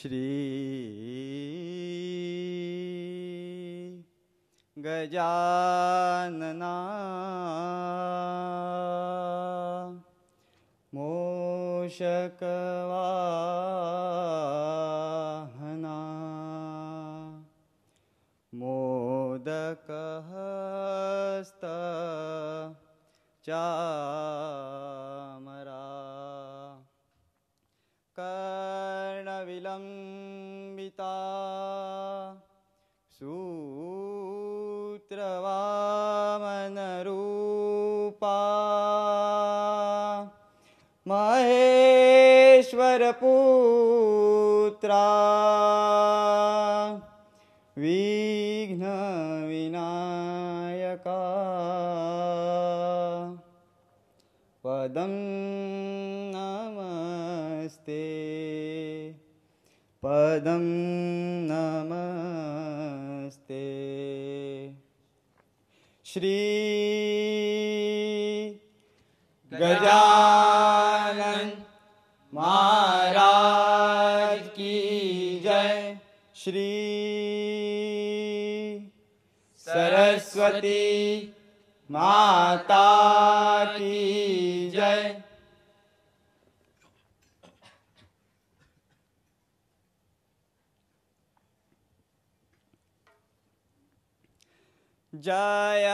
श्री गजानना मूषकवाहना मोदकहस्त चामरा कर्णविलम्बिता सूत्रवामनरूपा महेश्वरपुत्रा विघ्नविनायका पदं नमस्ते पदं नमस्ते श्री गजानन महाराज की जय। श्री सरस्वती माता की जय। जय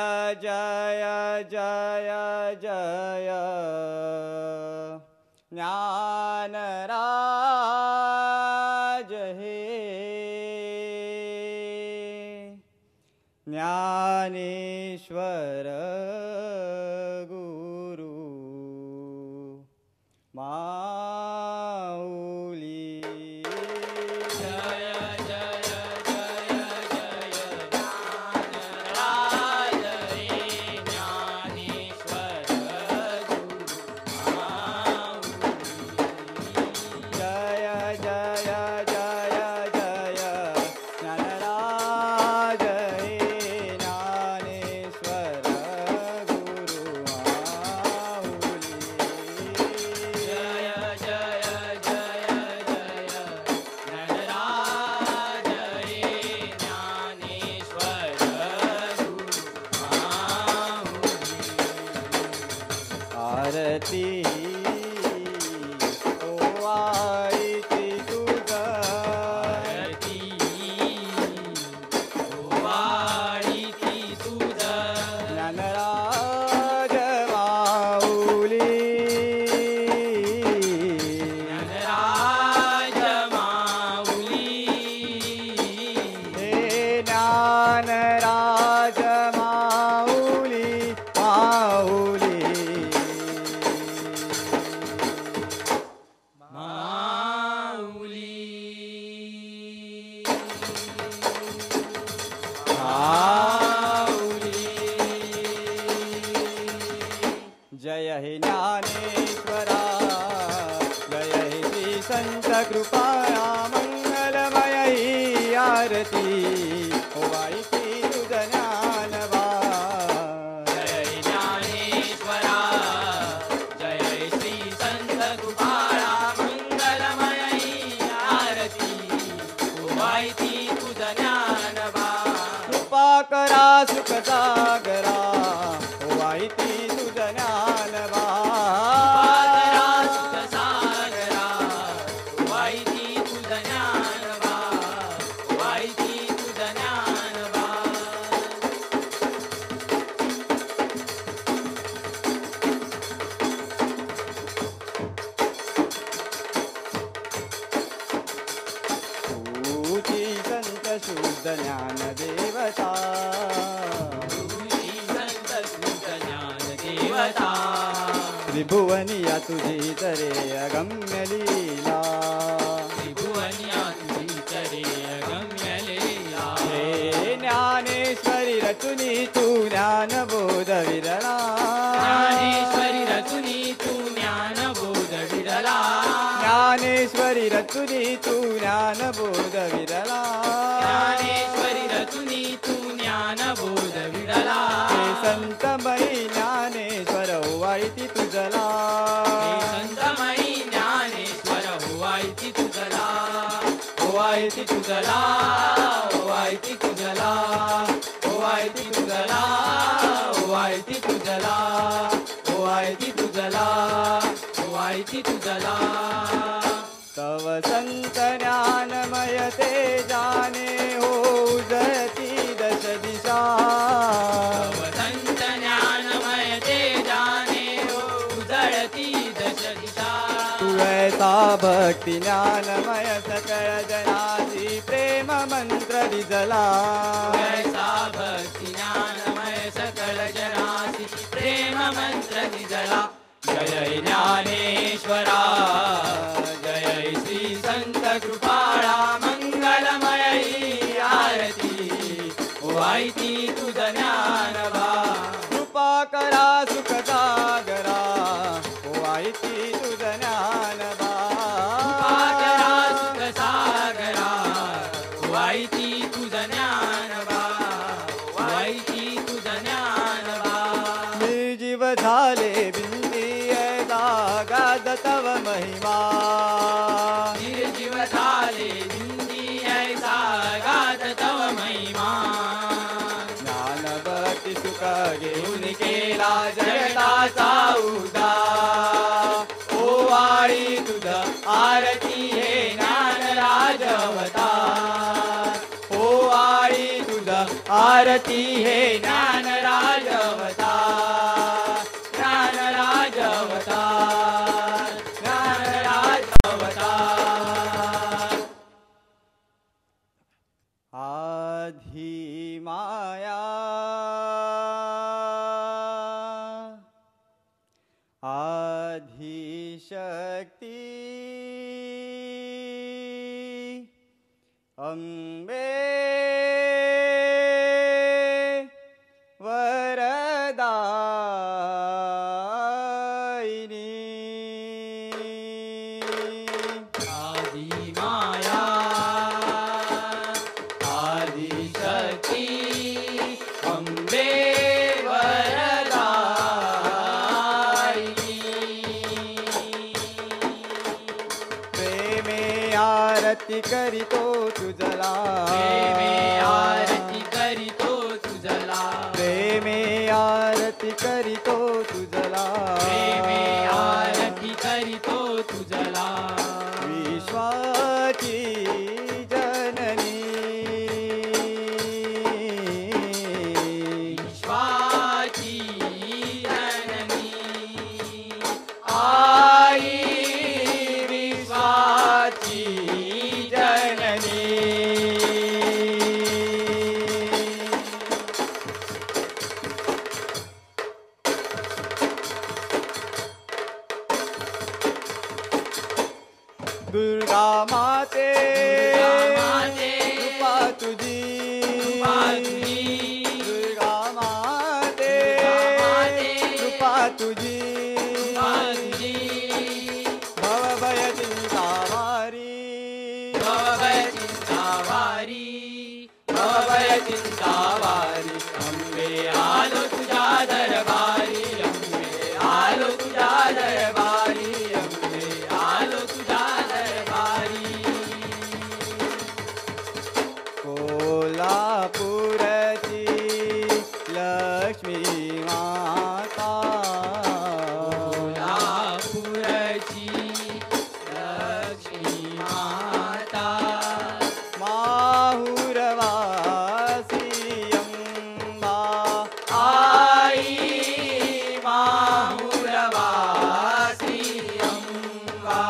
जय जय जय ज्ञानराज हे ज्ञानेश्वर गुरु माऊली। आरती ओवाळीती तुझा, आरती ओवाळीती तुझा ज्ञानराज माऊली, ज्ञानराज माऊली हे ज्ञानराज माऊली माऊली जय हे ज्ञानेश्वरा, जय हे श्री संत कृपाळा मंगलमय ही आरती ओवाळीती तुझ ज्ञानवा। जय हे ज्ञानेश्वरा, जय हे श्री संत कृपाळा मंगलमय ही आरती ओवाळीती तुझ ज्ञानवा। कृपा करा सुख सागरा ओवाळीती तुझ ज्ञानवा। सुख सागरा ओवाळीती तुझ ज्ञानवा, ओवाळीती तुझ ज्ञानवा। तुझी संत शुद्ध ज्ञान देवता, त्रिभुवनिया तुझी तरे अगम्य लीला, त्रिभुवनिया तुझी तरे अगम्य लीला। हे ज्ञानेश्वरी रचुनी तू ज्ञानबोध विरला, ज्ञानेश्वरी रचुनी तू ज्ञानबोध विरला, ज्ञानेश्वरी रचुनी तू ज्ञानबोध विरला, ज्ञानेश्वरी रचुनी तू ज्ञानबोध विरला। हे संतमयी ज्ञानेश्वर ओवाळीती तुझला, हे संतमयी ज्ञानेश्वर ओवाळीती तुझला, ओवाळती तुझला ओवाळती तुझला ओवाळती तुझला ओवाळती तुझला ओवाळती तुझला ओवाळती तुझला तव संत ज्ञानमय तेजाने हो उजळती दश दिशा तव संत ज्ञानमय तेजाने हो उजळती दश दिशा तुळसा भक्ती ज्ञानमय सकळ जनासी प्रेम मंत्र विजला तुळसा भक्ती ज्ञानमय सकळ जनासी प्रेम मंत्र विजला जय ज्ञानेश्वरा जय श्री संत कृपाळा मंगलमयी आरती ओवाळती तुझ ज्ञानवा कृपा करा सुख सागरा ओवाळती तुझ ज्ञानवा कृपा करा सुख सागरा ओवाळती तुझ ज्ञानवा ओवाळती तुझ ज्ञानवा निर्जीव झाले गाद तव महिमा निर्जीव झाले बिंदी ऐसा गात तव महिमा ज्ञान भक्ती सुख घेऊन केला जगताचा उद्धार ओवाळी तुझ आरती हे ज्ञान राजवता ओवाळी तुझ आरती हे ज्ञान राजवता ज्ञान राजवता आधी माया आधी शक्ती अंबे आरती करीतो तुझला प्रेमे आरती करीतो तुझला प्रेमे आरती करीतो तुझला प्रेमे आरती करीतो तुझला विश्वाची जननी विश्वाची जननी आई विश्वाची दुर्गा माते कृपा तुझी दुर्गा माते कृपा तुझी भवभय चिंतावारी भवभय चिंतावारी भवभय चिंतावारी अंबे आलो तुझ्या दरबारी अंबे आलो तुझ्या दरबारी अंबे आलो तुझ्या दरबारी कोल्हापूरची लक्ष्मी माता कोल्हापूरची लक्ष्मी माता माहुरवासी अंबा आई माहुरवासी अंबा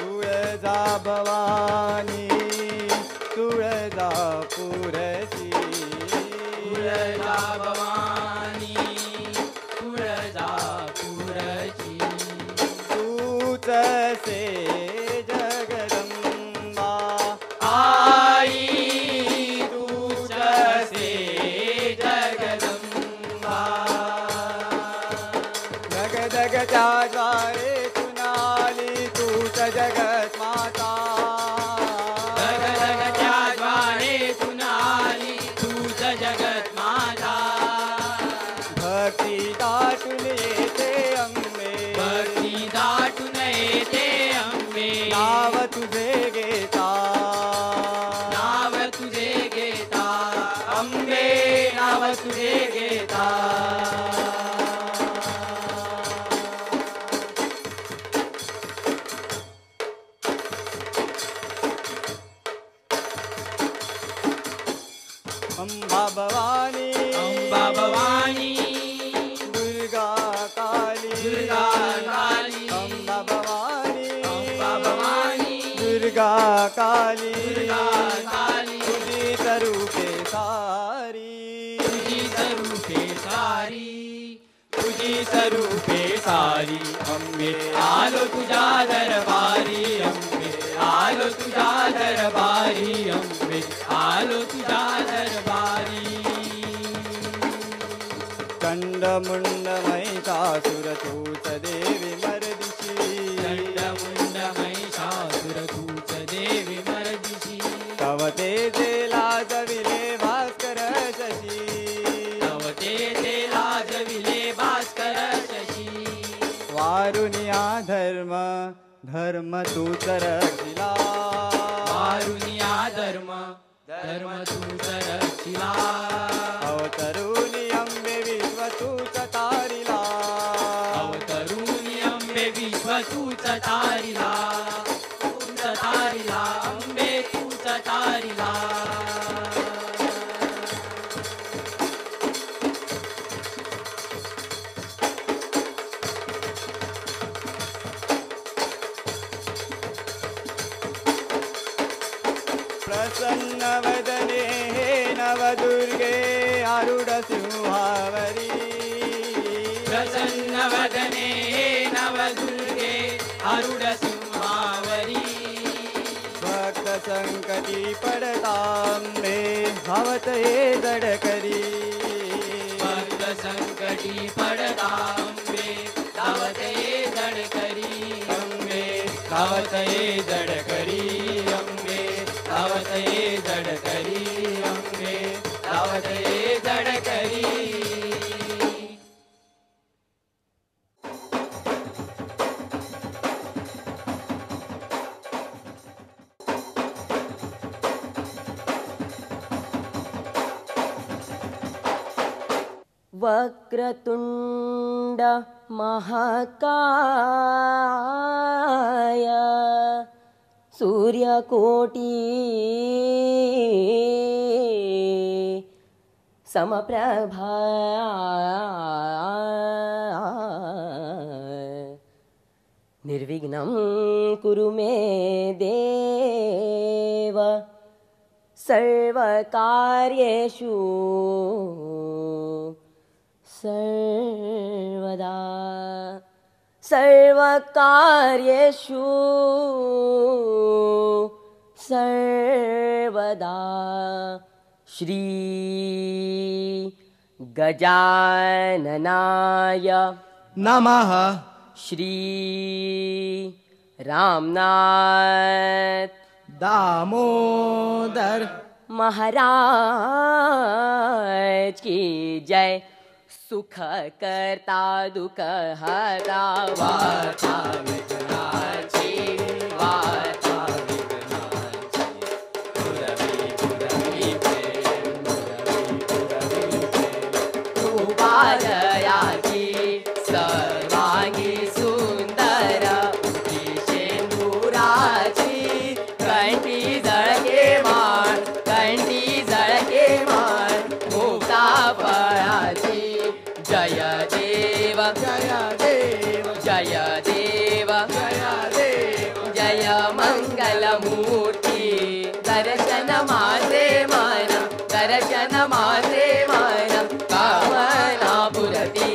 तुळजा भवानी तुळजापूरची तुळजा भवानी तुळजापूरची तूच से जगदंबा आई तूच से जगदंबा जगदगच्या द्वारे तुनाली तूच जगत माता जगदगच्या द्वारे तुनाली तूच जगत माता भक्ती दाटून येते अंबे भक्ती दाटून येते अंबे नाव घेता अंबा भवानी अंबा भवानी दुर्गा काली दुर्गा काली अंबा भवानी दुर्गा काली दुर्गा काली दुर्गा काली तुझी स्वरूपे सारी तुझी स्वरूपे सारी तुझी स्वरूपे सारी अंबे आलो तुझ्या दरबारी अंबे आलो तुझ्या दरबारी अंबे आलो तुझ्या दरबारी चंडमुंड महिषासुर तूच देवी मर्दिशी दंडमुंड महिषासुर तूच देवी मर्दिशी तव तेजे लाजविले भास्कर शशी तव तेजे लाजविले भास्कर शशी वारुनिया धर्म धर्म तूच रचिला वारुनिया धर्म धर्म तूच रचिला अवतरुणी अंबे विश्व तूच तारिला अवतरुणी अंबे विश्व तूच तारिला अंबे तूच तारिला प्रसन्न वदने हे नवदुर्गे आरूढ सिंहावरी प्रसन्न वदने नवदुर्गे आरूढ सिंहावरी भक्त संकटी पडतांबे धावत ये जडकरी भक्त संकटी पडतांबे धावते जडकरी अंबे धावते जडकरी अंबे धावते जडकरी अंबे धावते जडकरी वक्रतुंड महाकाय सूर्यकोटी समप्रभा निर्विघ्नं कुरु मे देव सर्वकार्येषु सर्वदा सर्वकार्येषु सर्वदा श्री गजाननाय नमः श्री रामनाथ दामोदर महाराज की जय सुख करता दुख हरता वार्ता विघ्नाची वार्ता विघ्नाची गुरवी गुरवी प्रेम गुरवी कृपा जयाची सर्वांगी सुंदर शेंदुराची कंठी जळके माळ कंठी जळके माळ मुक्ता फळाची जय देव जय देव जय देव जय देव जय मंगल मूर्ती दर्शन माझे मन दर्शन माझे मन कामना पुरती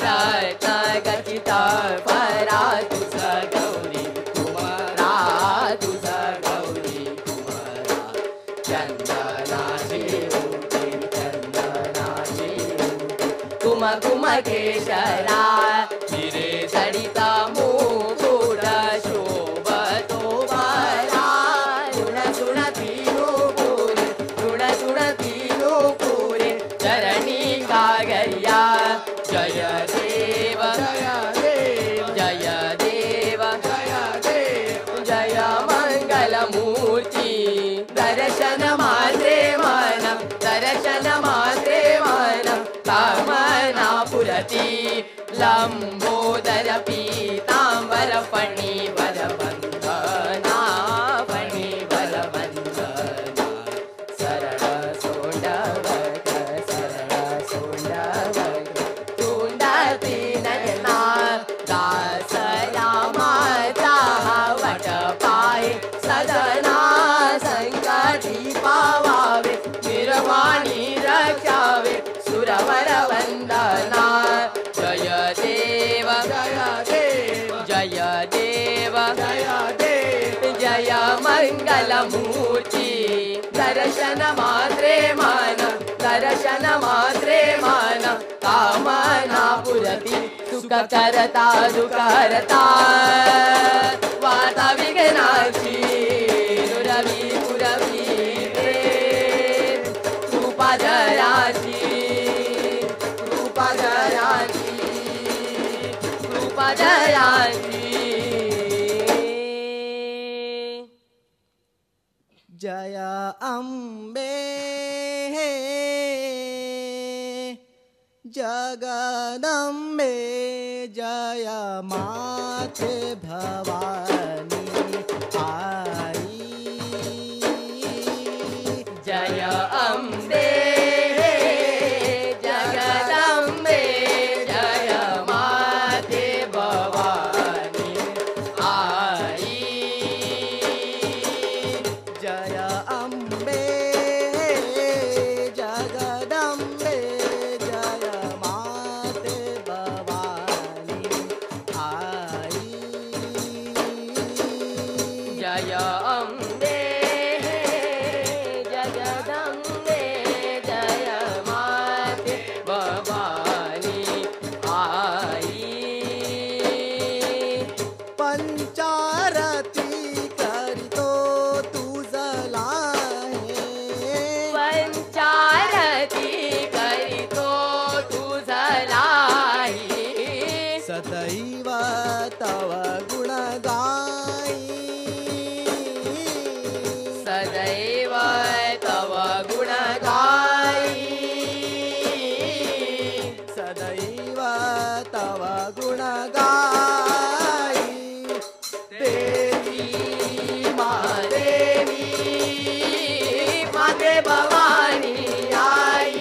रत्न गचिता परा तुझ गौरी कुमारा तुझ गौरी कुमारा चंदनाची मूर्ती चंदनाची कुम कुम केशरा चिरे सडिता मुकुट शोभतो बरा गुण सुण तीनु पुरे चरणी कागरिया जय देव जय देव जय देव जय देव जय मंगल मूर्ती दर्शन माझे मन दर्शन माझे मन लंबोदर पीतांबर फणीवर वंदना फणीवर वंदना सरळ सोंडवग सरळ सोंडवग तोंडाती नयना दासया माता वट पाय सदना संकटी पावावे निर्वाणी रक्षावे सुरवर वंदना जय देव जय देव जय देव जय देव जय मंगल मूर्ति दर्शन मात्रे मन दर्शन मात्रे मन कामना पुरती सुख करता दुःख हरता वार्ता विघ्नाची नुरवी पुरवी कृपा जयाची कृपा जयाची कृपा जयाची जय अंबे जगदंबे जय माते भवानी आई जय अंबे जगदंबे जय माते भवानी आई जय अंबे जगदंबे जय माते भवानी आई जय अंबे जगदंबे जय माते भवानी आई पंचारती करितो तुझला हे पंचारती करितो तुझलाई सदैव तव गुण गाई सदैव तव गुण गाई सदैव तव गुण गाई देवी महादेवी माते भवानी आई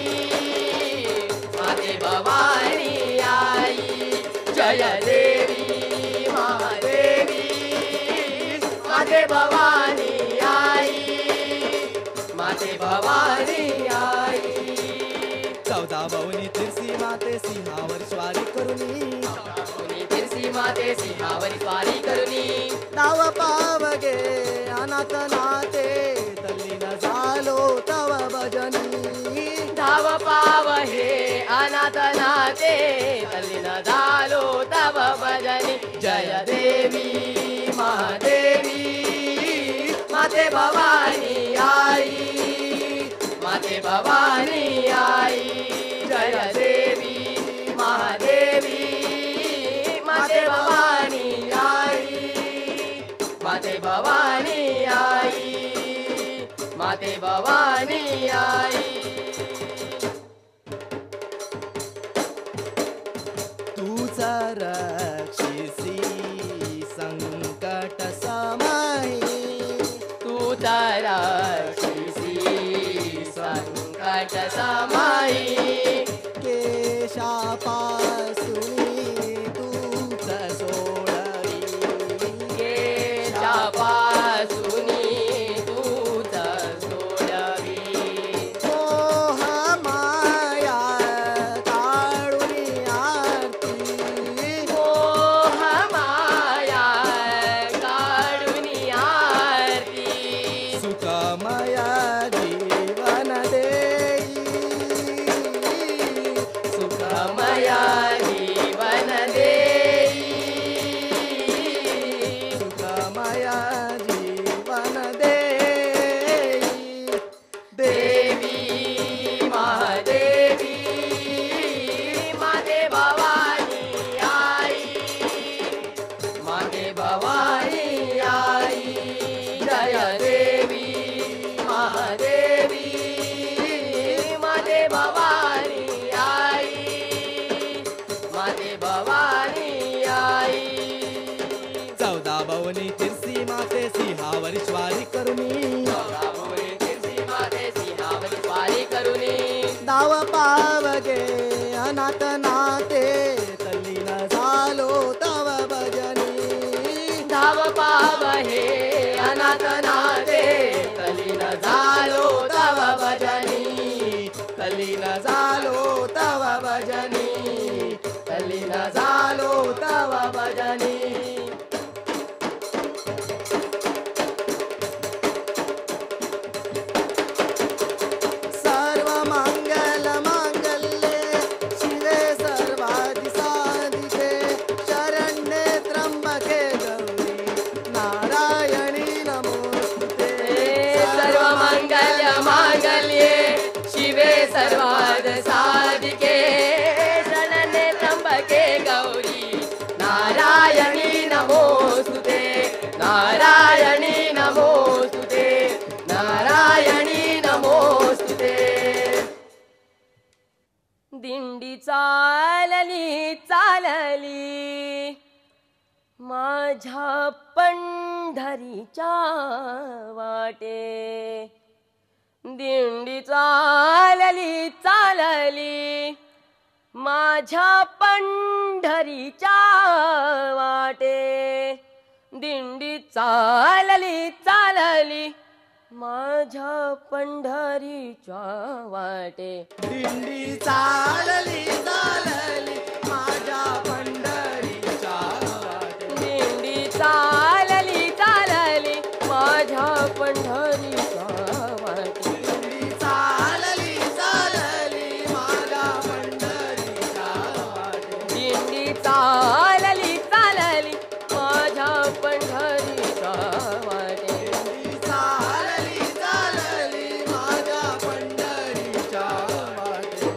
माते भवानी आई जय देवी महादेवी माते भवानी आई माते भवानी आई 14 भवनी तिरसी माते सिंहावर स्वारी करुनी कोणी तिरसी माते सिंहावरी स्वारी करुनी नाव पावगे अनाथ नाते तल्लीन झालो तव भजनी धाव पाव हे अनाथ नाते तल्लीन झालो तव भजनी जय देवी महादेवी माते भवानी आई माते भवानी आई जय देवी महादेवी माते भवानी आई माते भवानी आई माते भवानी आई तूच रक्षिसी संकट समाही तू तरक्षिसी संकट समाई केशापासून तूच सोडवी केशापासूनी तूच सोडवी मोह माया काढून आरती मोह माया काढून आरती सुखमय जीवन देई सुखमया गे अनाथ नाते तल्लीन झालो तव भजनी धाव पाव हे अनाथ नाते तल्लीन झालो तव भजनी तल्लीन झालो तव भजनी तल्लीन झालो तव भजनी सर्व मंगल मांगल्ये शिवे सर्वादि साधिके शरण्ये त्र्यंबके गौरी नारायणी नमोस्तुते सर्व मंगल मांगल्ये शिवे सर्वाद साधिके शरण्ये त्र्यंबके गौरी नारायणी नमोस्तुते नारायणी नमोस्तुते नारायणी नमोस्तुते दिंडी चालली चालली माझ्या पंढरीच्या वाटे दिंडी चालली चालली माझ्या पंढरीच्या वाटे दिंडी चालली चालली माझ्या पंढरीच्या वाटे दिंडी चालली चालली माझ्या पंढरीच्या वाटे दिंडी चालली चालली माझ्या पंढरीच्या वाटे दिंडी चालली चालली माझ्या पंढरीच्या वाटे दिंडी चालली चालली माझ्या पंढरीच्या वाटे दिंडी चालली चालली माझ्या पंढरीच्या वाटे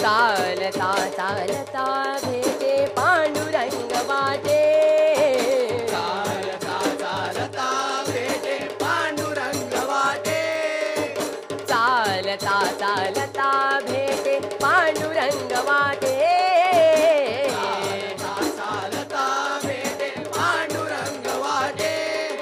चालता चालता भेटे पांडुरंग वाटे चालता चालता भेटे पांडुरंग वाटे चालता चालता भेटे पांडुरंग वाटे चालता भेटे पांडुरंग वाटे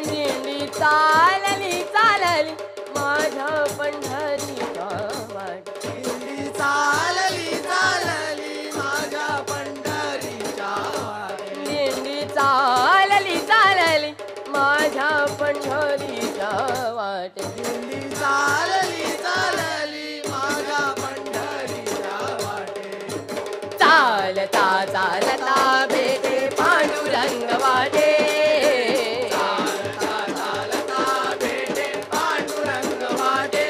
दिंडी चालली चालली माझ्या पंढरीच्या वाटे दिंडी चालली चालली माझ्या पंढरीच्या वाटे दिंडी चालली चालली माझ्या पंढरीच्या वाटे दिंडी चालली चालली माझ्या पंढरीच्या वाटे चालता चालता भेटे पांडुरंग वाटे चालता चालता भेटे पांडुरंग वाटे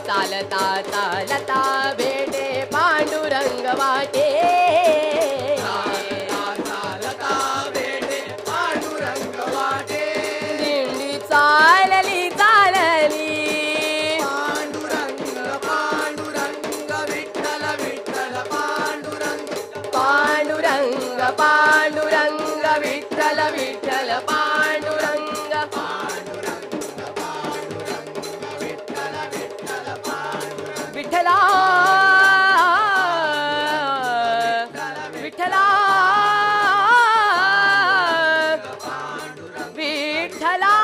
चालता चालता भेटे पांडुरंग वाटे चालता चालता भेटे पांडुरंग वाटे दिंडी चालली चालली पांडुरंग पांडुरंग विठ्ठल विठ्ठल पांडुरंग पांडुरंग पांडुरंग विठ्ठल विठ्ठल पांडुरंग विठ्ठल विठ्ठल पांडुरंग विठ्ठला विठ्ठला विठ्ठला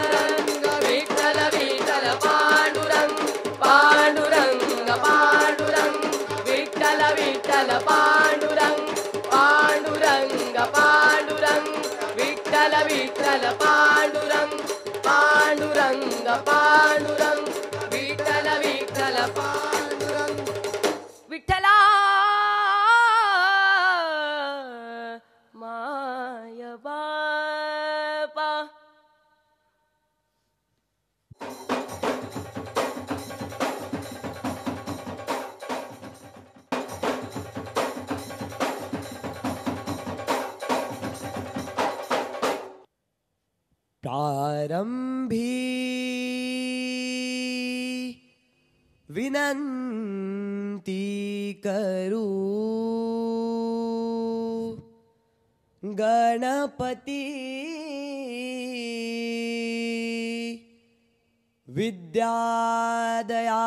विठ्ठल विठ्ठल पांडुरंग पांडुरंग पांडुरंग विठ्ठल विठ्ठल पांडुरंग पांडुरंग पांडुरंग विठ्ठल विठ्ठल पांडुरंग पांडुरंग पांडुरंग विठ्ठल विठ्ठल पांडुरंग विठ्ठला माय बापा प्रारंभी विनंती करू गणपती विद्यादया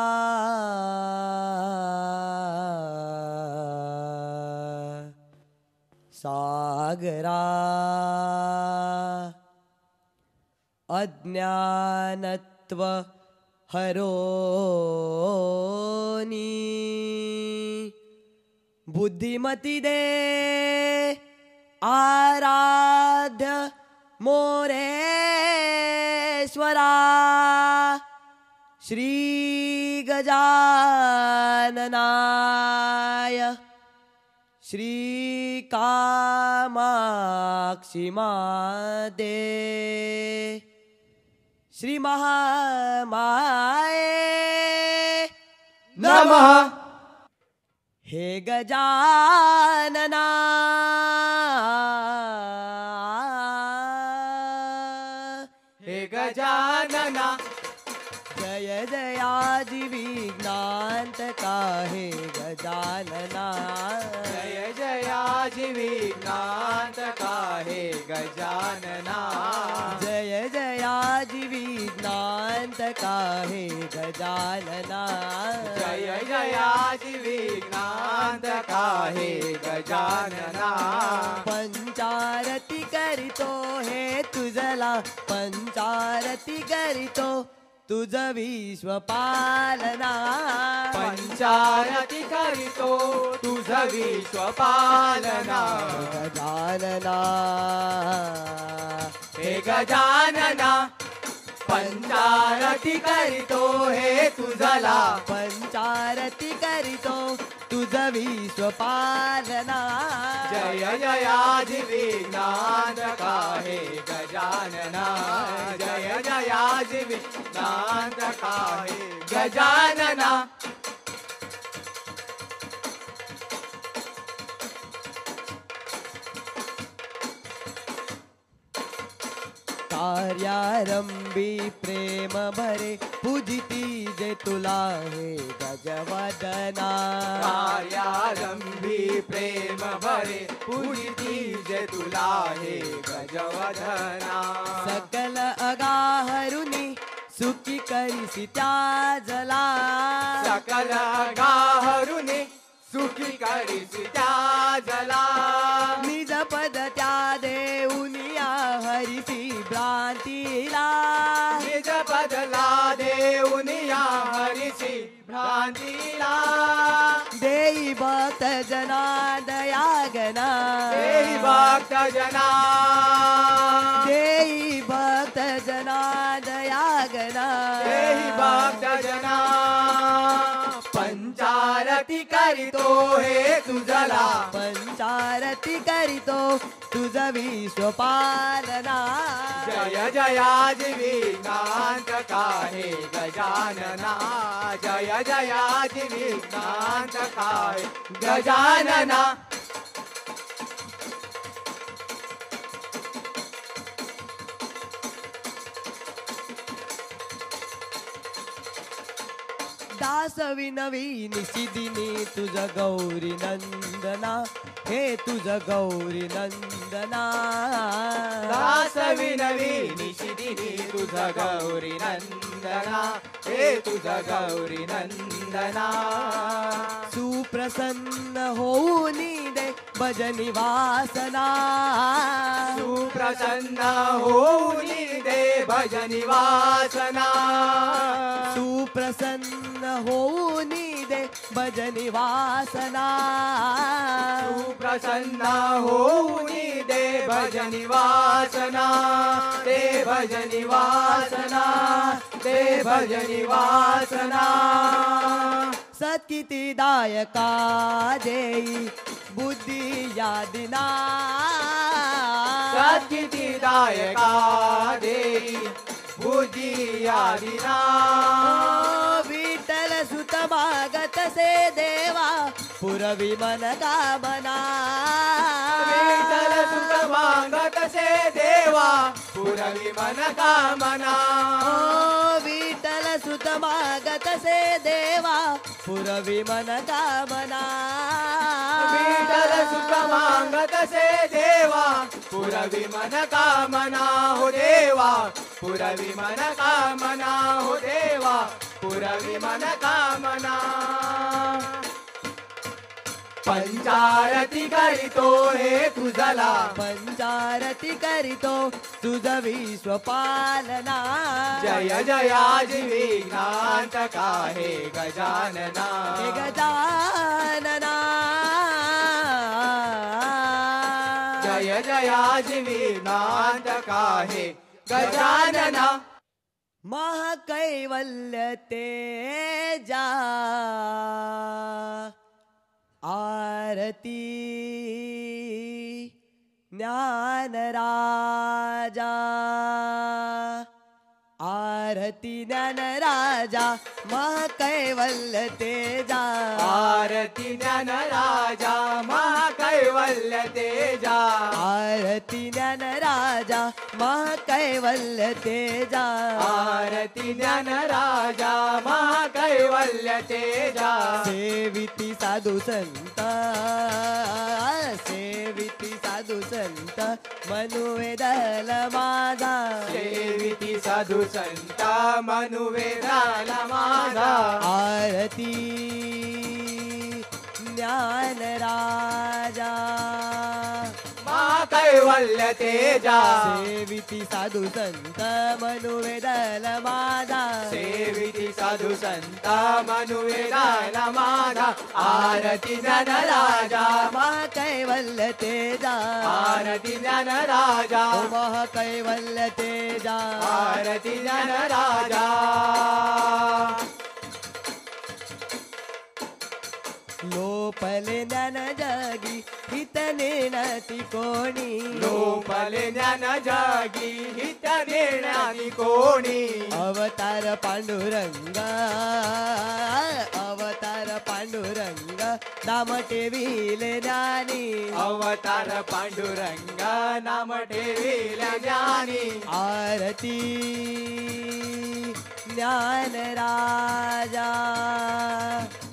सा सागरा अज्ञानत्व हरोनी बुद्धिमती दे आराध्य मोरेश्वरा श्री गजाननाय श्री कामाक्षी माते श्री महामाये नमः। हे गजानना हे गजानना जय जयाजी विघ्नांतका हे गजानना जय जयाजी विघ्नांतका हे गजानना जय जयाजी विघ्नांतका हे गजानना जय जयाजी विघ्नांतका हे गजानना पंचारती करीतो हे तुझला पंचारती करीतो तुझ विश्वपालना पंचारती करीतो तुझ विश्वपालना गजानना हे गजानना पंचारती करीतो हे तुझला पंचारती करीतो तुझ विश्वपालना जय जयाजी विघ्नांतका हे गजानना जय जयाजी विघ्नांतका हे गजानना कार्यारंभी प्रेम भरे पूजिती जे तुला हे गजवदना कार्यारंभी प्रेम भरे पूजिती जे तुला हे गजवदना सकल अगाहरुनी सुखी करीसी त्या जला सकल गाहरुनी सुखी करीसी त्या जला निज पद त्या देऊनिया हरिसी भ्रांतीला निज बदला देऊनिया हरिसी भ्रांतीला देई भक्त जना दयागना देहि भक्त जना देई भक्त जना दयागना देहि भक्त जना पंचारती करीतो हे तुझला पंचारती करीतो तुझ विश्वपालना जय जयाजी विघ्नांतका हे गजानना जय जयाजी विघ्नांतका हे गजानना दास विनवी निशिदिनी तुझ गौरी नंदना हे तुझ गौरी नंदना दास विनवी निशिदिनी तुझ गौरी नंदना हे तुझ गौरी नंदना सुप्रसन्न होऊनी दे भजनी वासना सुप्रसन्न होऊनी दे भजनी वासना सुप्रसन्न होऊनी दे भजनी वासना सुप्रसन्न होऊनी दे भजनी वासना दे भजनी वासना दे भजनी वासना सत्किती दायका देई बुद्धी यादिना सद्गती दायका देई बुद्धी यादिना विठ्ठल सुत मागत से देवा पुरवी मन कामना विठ्ठल सुत मागत से देवा पुरवी मन कामना विठ्ठल सुत मागत से देवा पुरवी मन कामना विठ्ठल सुत मागत से देवा पुरवी मन कामना हो देवा पुरवी मन कामना हो देवा पुरवी मन कामना पंचारती करीतो हे तुझला पंचारती करीतो तुझ विश्वपालना जय जयाजी विघ्नांतका हे गजानना हे गजानना जय जयाजी विघ्नांतका हे गजानना महाकैवल्य तेजा आरती ज्ञान राजा आरती ज्ञान राजा महाकैवल्य तेजा आरती ज्ञान राजा महाकैवल्य तेजा आरती ज्ञान राजा महाकैवल्य तेजा आरती ज्ञान राजा महाकैवल्य तेजा सेविती साधू संत सेविती साधू संत मनुवेदल माझा सेविती साधू संत मनुवेदाला माझा आरती ज्ञान राजा महाकैवल्य तेजा सेविती साधू संत मनुवेदल माझा सेविती साधू संत मनुवेदाला माझा आरती ज्ञान राजा महाकैवल्य तेजा आरती ज्ञान राजा महाकैवल्य तेजा आरती ज्ञान राजा लोपले ज्ञान जगी हित नेणती कोणी लोपले ज्ञान जागी हित नेण्यानी कोणी अवतार पांडुरंग अवतार पांडुरंग नाम ठेविले ज्ञानी अवतार पांडुरंग नाम ठेविल्या ज्ञानी आरती ज्ञान राजा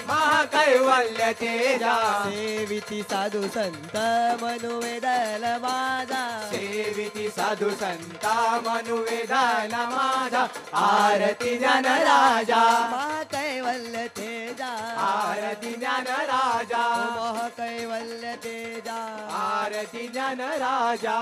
महाकैवल्य तेजा सेविती साधू संत मनुवेदल माझा सेविती साधू संत मनुवेदाला माझा आरती ज्ञान राजा महाकैवल्य तेजा आरती ज्ञान राजा महाकैवल्य तेजा आरती ज्ञान राजा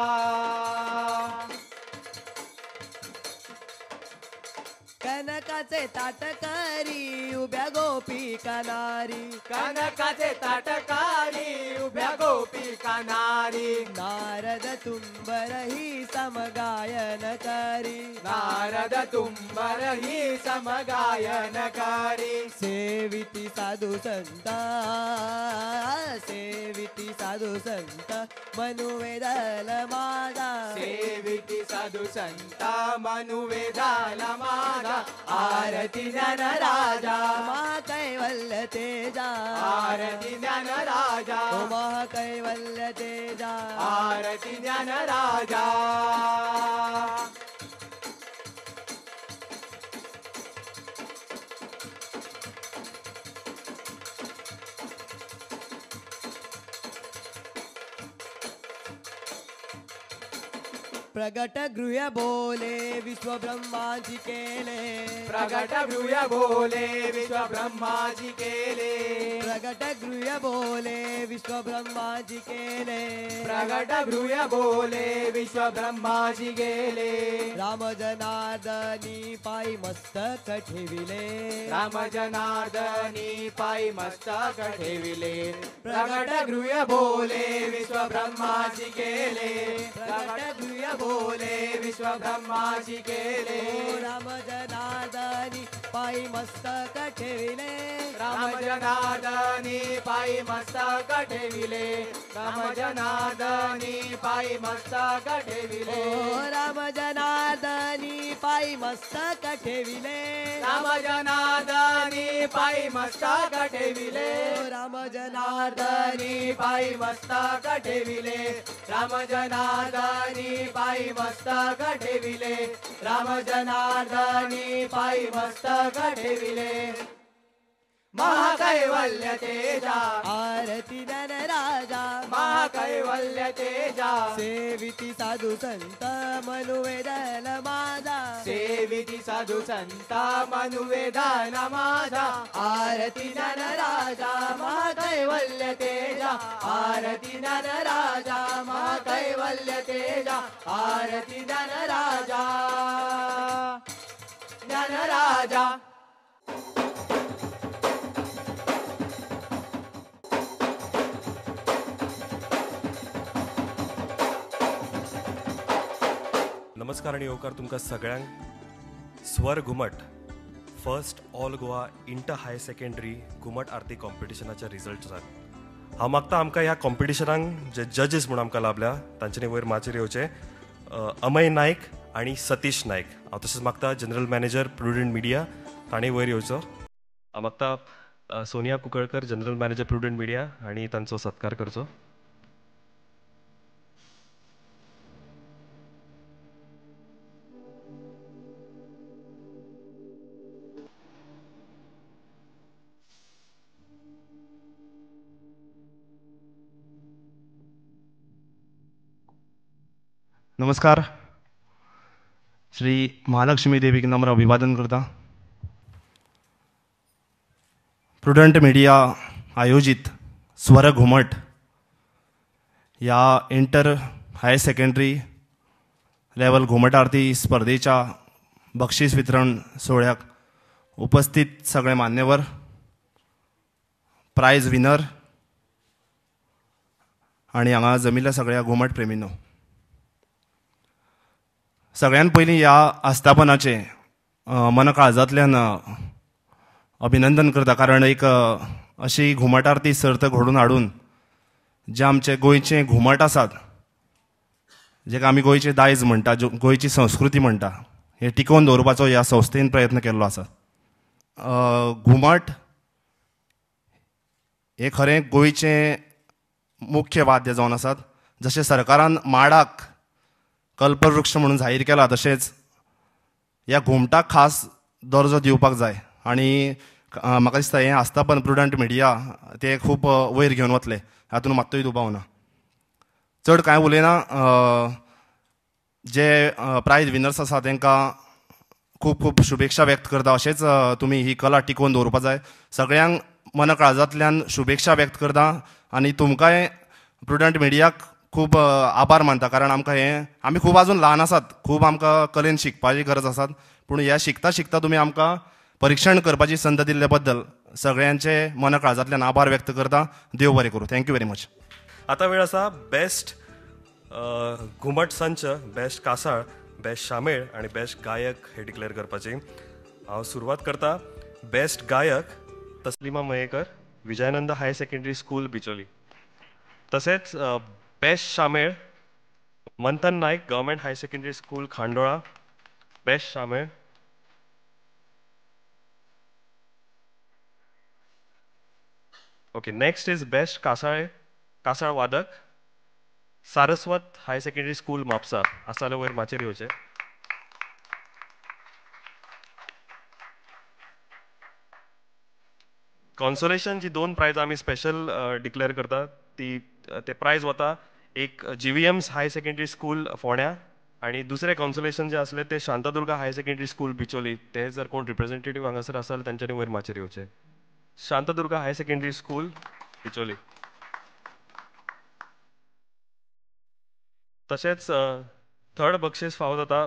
कनकाचे ताटकरी उभ्या गोपिका नारी कनकाचे ताटकारी उभ्या गोपिका नारी नारद तुंबर ही समगायन करी नारद तुंबर ही समगायन करी सेविती साधू संत सेविती साधू संत मनुवेदल माझा सेविती साधू संत मनुवेदाला माझा आरती ज्ञान राजा महाकैवल्य तेजा आरती ज्ञान राजा महाकैवल्य तेजा आरती ज्ञान राजा प्रगट गृह बोले विश्व ब्रह्माजी केले प्रगट गृह बोले विश्व ब्रह्माजी केले प्रगट गृह बोले विश्व ब्रह्माजी केले प्रगट गृह बोले विश्व ब्रह्माजी गेले राम जनार्दनी पायी मस्तक ठेविले राम जनार्दनी पायी मस्तक ठेविले प्रगट गृह बोले विश्व ब्रह्माजी गेले प्रगट गृह बोले विश्व ब्रह्माजी गेले राम जनार्दनी पायी मस्तक ठेविले राम जनार्दनी पायी मस्तक ठेविले राम जनार्दनी पायी मस्तक ठेविले राम जनार्दनी पायी मस्तक ठेविले राम जनार्दनी पायी मस्तक ठेविले राम जनार्दनी पायी मस्तक ठेविले राम जनार्दनी पायी मस्तक ठेविले राम जनार्दनी पायी मस्तक ठेविले महाकैवल्य तेजा आरती राजा महाकैवल्य तेजा सेविती साधू संत मनुवेदन माझा सेविती साधू संता मनुवेदन माझा आरती राजा महाकैवल्य तेजा आरती राजा महाकैवल्य तेजा आरती राजा राजा नमस्कार आणि येवकार तुमकां सगळ्यांक स्वर घुमट फर्स्ट ऑल गोवा इंटर हाय सेकंडरी घुमट आरती कॉम्पिटिशनाचे रिजल्ट जात हांव मागता आमकां ह्या कॉम्पिटिशनाक जे जजीस म्हणून आमकां लाभल्या तांच्यांनी वयर माचयेर येवचे अमय नायक आनी सतीश नायक हांव तशेंच मागता जनरल मॅनेजर प्रुडंट मिडिया ताणें वयर येवचो हांव मागता Sonia Kunkalkar general manager prudent media आनी तांचो सत्कार करचो नमस्कार. श्री महालक्ष्मी देवीक नम्र अभिवादन करता. प्रुडंट मिडिया आयोजित स्वर घुमट ह्या इंटर हायर सेकंडरी लेवल घुमट आरती स्पर्धेच्या बक्षीस वितरण सोहळ्याक उपस्थित सगळे मान्यवर, प्रायज विनर आणि हांगा जमिल्ल्या सगळ्या घुमट प्रेमींनो, सगळ्यान पयलीं ह्या आस्थापनाचे मन काळजांतल्यान अभिनंदन करता. कारण एक अशी घुमट आरती सर्त घडोवन हाडून जे आमचे गोंयचे घुमट आसात, जेका आमी गोंयचे दायज म्हणटा, गोंयची संस्कृती म्हणटा, हे टिकोवन दवरपाचो ह्या संस्थेन प्रयत्न केल्लो आसा. घुमट हे खरें गोंयचें मुख्य वाद्य जावन आसात. जशें सरकारान माडाक कल्पवृक्ष म्हणून जाहीर केला, तशेंच ह्या घुमटाक खास दर्जो दिवपाक जाय. आनी म्हाका दिसता हें आस्थापन प्रुडंट मिडिया ते खूब वयर घेवन वतले, हातूंत मात्तूय दुबाव ना. चड कांय उलयना. जे प्रायज विनर्स आसा तांकां खूब खूब शुभेच्छा व्यक्त करता. अशेंच तुमी ही कला टिकोवन दवरपाक जाय. सगळ्यांक मन काळजांतल्यान शुभेच्छा व्यक्त करता आनी तुमकांय प्रुडंट मिडियाक खूब आभार मानता. कारण आमकां हें आमी खूब आजून ल्हान आसात, खूब आमकां कलेन शिकपाची गरज आसात, पूण ह्या शिकता शिकता तुमी आमकां परीक्षण करपाची संद दिल्ले बद्दल सगळ्यांचे मन काळजांतल्यान आभार व्यक्त करता. देव बरें करूं. Thank you very much. आता वेळ आसा बेस्ट घुमट संच, बेस्ट कासाळ, बेस्ट शामेळ आणि बेस्ट गायक हे डिक्लेअर करपाची. हांव सुरवात करता. बेस्ट गायक Taslima Mayekar, Vijayanand higher secondary school Bicholim. तसेच बेस्ट शामेळ Manthan Naik, government higher secondary school Khandola. Best शामेळ. ओके, नेक्स्ट इज बेस्ट कासाळ वादक, Saraswat higher secondary school Mapusa. आसा जाल्यार वयर माचयेर येवचे. कॉन्सोलेशन जी 2 प्रायज आमी स्पेशल डिक्लेअर करता, ते प्रायज वता एक GVMs हायर सेकंडरी स्कूल फोंड्या आणि दुसरे कॉन्सोलेशन जे असले ते Shantadurga higher secondary school Bicholim. ते जर कोण रिप्रेझेंटेटिव्ह हांगासर आसा जाल्यार तांच्यांनी वयर माचयेर येवचे. Shantadurga higher secondary school Bicholi. तशेंच थर्ड बक्षीस फावो जाता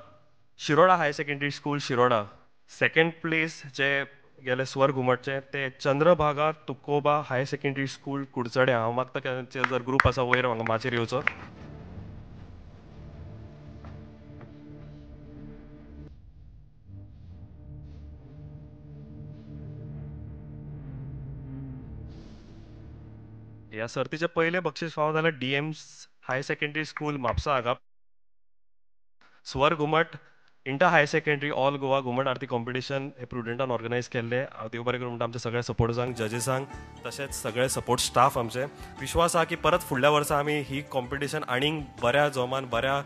Shiroda higher secondary school Shiroda. Second place जे गेले स्वर घुमटचे ते Chandrabhaga Tukoba higher secondary school कुडचड्या. हांव मागता त्यांचे जर ग्रुप आसा वयर हांगा माचयेर येवचो. ह्या सर्तीचे पयले बक्षीस फावो जाल्यार DMs higher secondary school Mapusa हांगा स्वर घुमट inter higher secondary all Goa Ghumat Aarti competition हे प्रुडंटान ऑर्गनायज केल्ले. हांव देव बरें करूं म्हणटा आमच्या सगळ्या सपोर्टर्सांक, जजीसांक, तशेंच सगळे सपोर्ट स्टाफ आमचे. विश्वास आहा की परत फुडल्या वर्सा आमी ही कॉम्पिटिशन आनीक बऱ्या जोमान, बऱ्या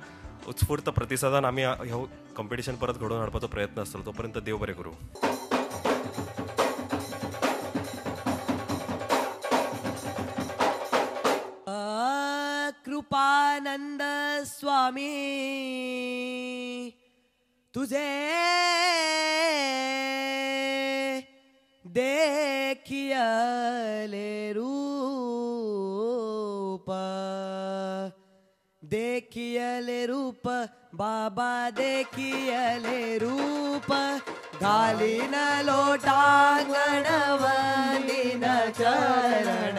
उत्स्फूर्त प्रतिसादान आमी ह्यो कॉम्पिटिशन परत घडोवन हाडपाचो प्रयत्न आसतलो. तोपर्यंत देव बरें करूं. स्वामी तुझे देखियले रूप देखियले रूप बाबा देखियले रूप घालीन लोटांगण वंदीन चरण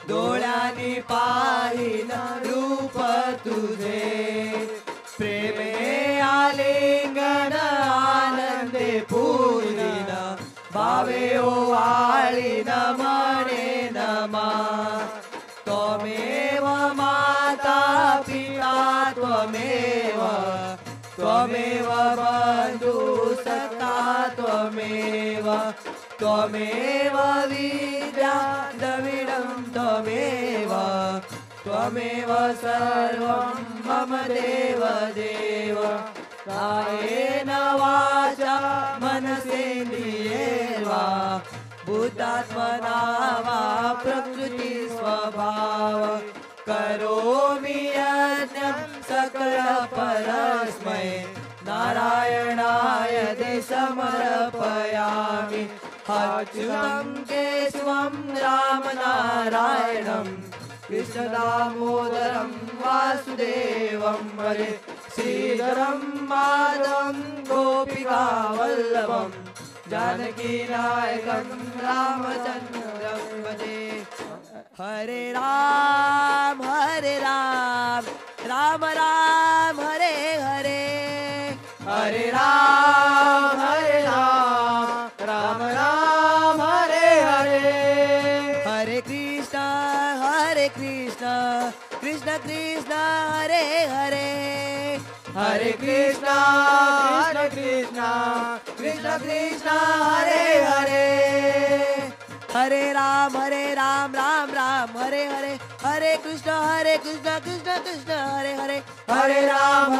डोळ्यांनी पाहिन रूप तुझे प्रेमे आलिंगन आनंदे पूजिन भावे ओवाळीन मने नमा त्वमेव माता पिता त्वमेव त्वमेव बंधु सखा त्वमेव त्वमेव विद्या द्रविडं त्वमेव त्वमेव सर्वं मम देव देव कायेन वाचा मनसेन्द्रियेर्वा बुद्धात्मना वा प्रकृति स्वभाव करोमि यज्ञं सकल परस्मै नारायणाय ते समर्पयामि अच्युतं केशवं रामनारायणं कृष्णदामोदरं वासुदेवं हरे श्रीधरं माधवं गोपिकावल्लभं जानकीनायकं रामचन्द्रं भजे हरे राम राम राम हरे हरे हरे राम राम राम हरे हरे हरे कृष्णा कृष्ण कृष्ण हरे हरे हरे कृष्णा कृष्ण कृष्ण कृष्ण हरे हरे हरे राम राम राम हरे हरे हरे कृष्ण कृष्ण कृष्ण हरे हरे हरे राम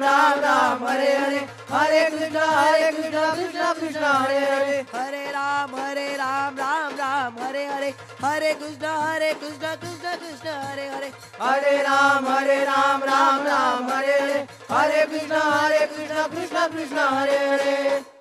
राम राम हरे हरे हरे कृष्ण कृष्ण कृष्ण हरे हरे हरे राम राम राम हरे हरे हरे कृष्ण कृष्ण कृष्ण हरे हरे हरे राम राम राम हरे हरे हरे कृष्ण कृष्ण कृष्ण हरे हरे